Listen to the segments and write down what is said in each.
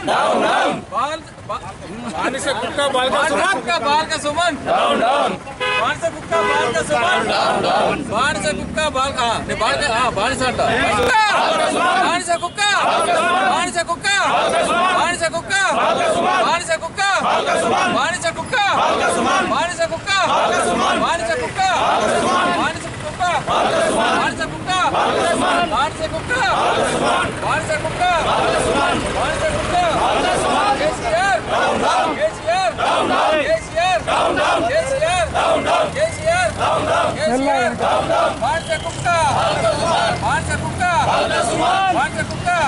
सुमन बानिस कुक्का बालका सुमन बानिस कुक्का बालका सुमन बानिस कुक्का बालका बानिस अंट बानिस कुक्का बानिस कुक्का बानिस कुक्का बानिस कुक्का बानिस कुक्का बानिस कुक्का बानिस कुक्का बानिस कुक्का बानिस कुक्का बानिस कुक्का बानिस कुक्का बानिस कुक्का केसीआर केसीआर केसीआर केसीआर केसीआर केसीआर बानिस कुक्का बानिस कुक्का बानिस कुक्का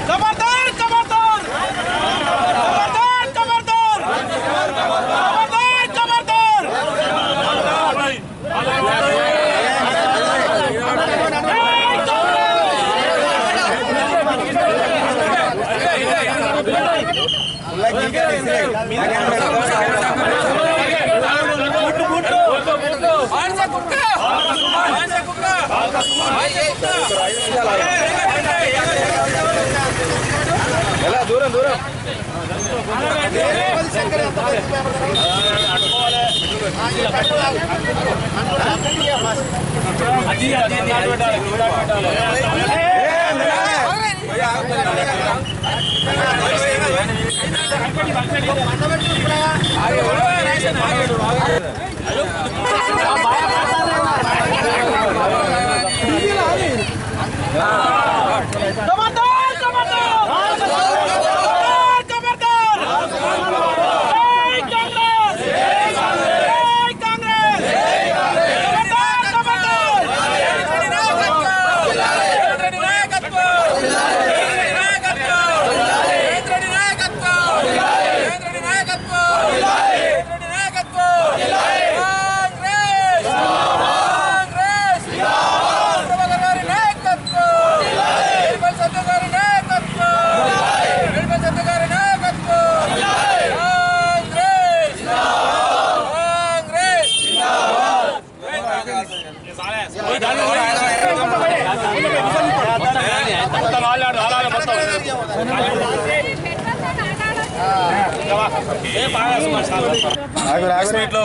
खबरदार खबरदार खबरदार खबरदार दूर दूर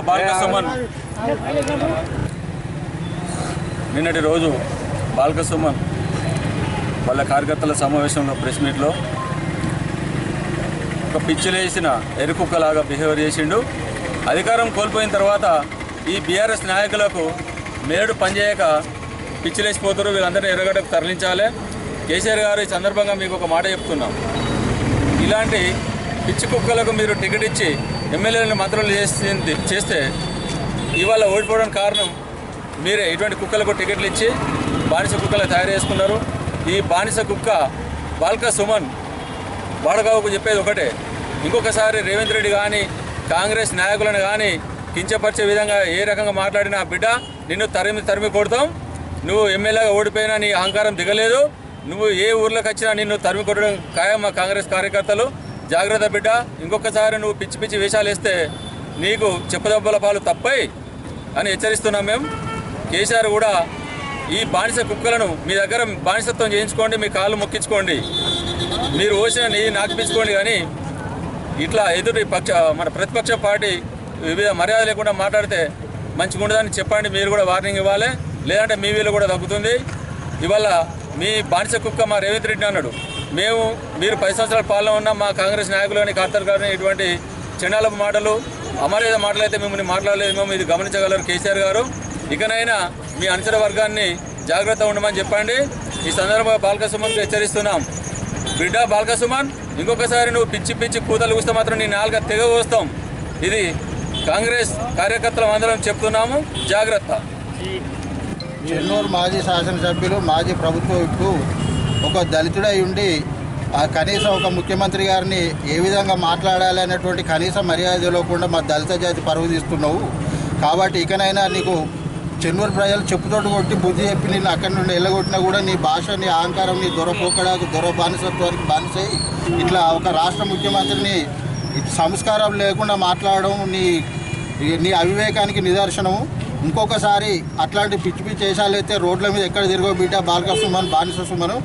బాల్క సుమన్ నిన్నటి రోజు బాల్క సుమన్ వాళ్ళ కార్యకర్తల సమావేశంలో ప్రెస్ మీట్లో ఒక పిచ్చిలేసిన ఎరుకుక్కలాగా బిహేవియర్ చేసిండు. అధికారం కోల్పోయిన తర్వాత ఈ బీఆర్ఎస్ నాయకులకు మేడు పనిచేయక పిచ్చిలేసిపోతారు. వీళ్ళందరినీ ఎర్రగడ్డకు తరలించాలి. కేసీఆర్ గారు ఈ సందర్భంగా మీకు ఒక మాట చెప్తున్నాం. ఇలాంటి పిచ్చి కుక్కలకు మీరు టికెట్ ఇచ్చి ఎమ్మెల్యేలను మంత్రులు చేస్తే ఇవాళ ఓడిపోవడానికి కారణం మీరే. ఇటువంటి కుక్కలకు టికెట్లు ఇచ్చి బానిస కుక్కలు తయారు చేసుకున్నారు. ఈ బానిస కుక్క బాల్క సుమన్ వాడగావుకు చెప్పేది ఒకటే, ఇంకొకసారి రేవంత్ రెడ్డి కానీ కాంగ్రెస్ నాయకులను కానీ కించపరిచే విధంగా ఏ రకంగా మాట్లాడినా బిడ్డ నిన్ను తరిమి కొడతాం. నువ్వు ఎమ్మెల్యేగా ఓడిపోయినా నీ అహంకారం దిగలేదు. నువ్వు ఏ ఊర్లోకి వచ్చినా నిన్ను తరిమి కొట్టడం ఖాయం. మా కాంగ్రెస్ కార్యకర్తలు జాగ్రత్త బిడ్డ, ఇంకొకసారి నువ్వు పిచ్చి పిచ్చి వేషాలు వేస్తే నీకు చెప్పదెబ్బల పాలు తప్పై అని హెచ్చరిస్తున్నాం మేము. కేసీఆర్ కూడా ఈ బానిస కుక్కలను మీ దగ్గర బానిసత్వం చేయించుకోండి, మీ కాళ్ళు మొక్కించుకోండి, మీరు ఓసిన నెయ్యి నాకిపించుకోండి. కానీ ఇట్లా ఎదుటి మన ప్రతిపక్ష పార్టీ వివిధ మర్యాద లేకుండా మాట్లాడితే మంచిగా ఉండదని చెప్పండి. మీరు కూడా వార్నింగ్ ఇవ్వాలి, లేదంటే మీ వీళ్ళు కూడా తగ్గుతుంది. ఇవాళ మీ బానిస కుక్క మా రేవంత్ రెడ్డి అన్నాడు. మీరు 10 సంవత్సరాల పాలన ఉన్న మా కాంగ్రెస్ నాయకులు కానీ కార్తర్ గారిని ఇటువంటి చండాలపు మాటలు అమర్యాద మాటలు అయితే మిమ్మల్ని మాట్లాడలేదు. మేము ఇది గమనించగలరు కేసీఆర్ గారు. ఇకనైనా మీ అనుచర వర్గాన్ని జాగ్రత్త ఉండమని చెప్పండి. ఈ సందర్భంగా బాల్క సుమన్కు హెచ్చరిస్తున్నాం. బిడ్డ బాల్క సుమన్, ఇంకొకసారి నువ్వు పిచ్చి పిచ్చి కూతలు కూస్తే మాత్రం నీ నాలుక తెగ వస్తాం. ఇది కాంగ్రెస్ కార్యకర్తలు అందరం చెప్తున్నాము, జాగ్రత్త. చెన్నూరు మాజీ శాసనసభ్యులు మాజీ ప్రభుత్వ విప్పు ఒక దళితుడై ఉండి కనీసం ఒక ముఖ్యమంత్రి గారిని ఏ విధంగా మాట్లాడాలి అనేటువంటి కనీస మర్యాద లేకుండా మా దళిత జాతి పరువు తీస్తున్నావు. కాబట్టి ఇకనైనా నీకు చెన్నూరు ప్రజలు చెప్పుతోటి కొట్టి బుద్ధి చెప్పి నిన్ను అక్కడి నుండి వెళ్ళగొట్టినా కూడా నీ భాష, నీ అహంకారం, నీ దొరపోకడాకు బానిసత్వానికి బానిసై ఇట్లా ఒక రాష్ట్ర ముఖ్యమంత్రిని సంస్కారం లేకుండా మాట్లాడడం నీ అవివేకానికి నిదర్శనము. ఇంకొకసారి అట్లాంటి పిచ్చి పిచ్చి వేషాలైతే రోడ్ల మీద ఎక్కడ తిరగో బిడ్డ బాలక సుమన్, బానిస సుమను,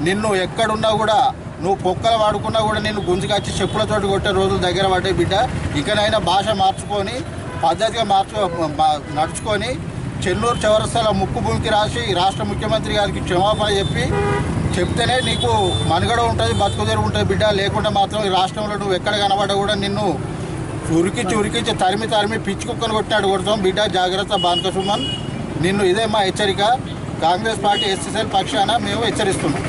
నిన్ను ఎక్కడున్నా కూడా నువ్వు పొక్కలు వాడుకున్నా కూడా నిన్ను గుంజుకొచ్చి చెప్పులతోటి కొట్టే రోజులు దగ్గర పడ్డాయి బిడ్డ. ఇకనైనా భాష మార్చుకొని పద్ధతిగా నడుచుకొని చెన్నూరు చౌరస్తాలో ముక్కు పులికి రాసి రాష్ట్ర ముఖ్యమంత్రి గారికి క్షమాపణ చెప్తేనే నీకు మనుగడ ఉంటుంది, బతుకుదెరువు ఉంటుంది బిడ్డ. లేకుండా మాత్రం ఈ రాష్ట్రంలో నువ్వు ఎక్కడ కనబడ్డా కూడా నిన్ను ఉరికించి తరిమి పిచ్చి కుక్కను కొడతాం బిడ్డ. జాగ్రత్త బాలక సుమన్, నిన్ను ఇదే మా హెచ్చరిక. కాంగ్రెస్ పార్టీ ఎస్ఎస్ఎల్ పక్షాన మేము హెచ్చరిస్తున్నాం.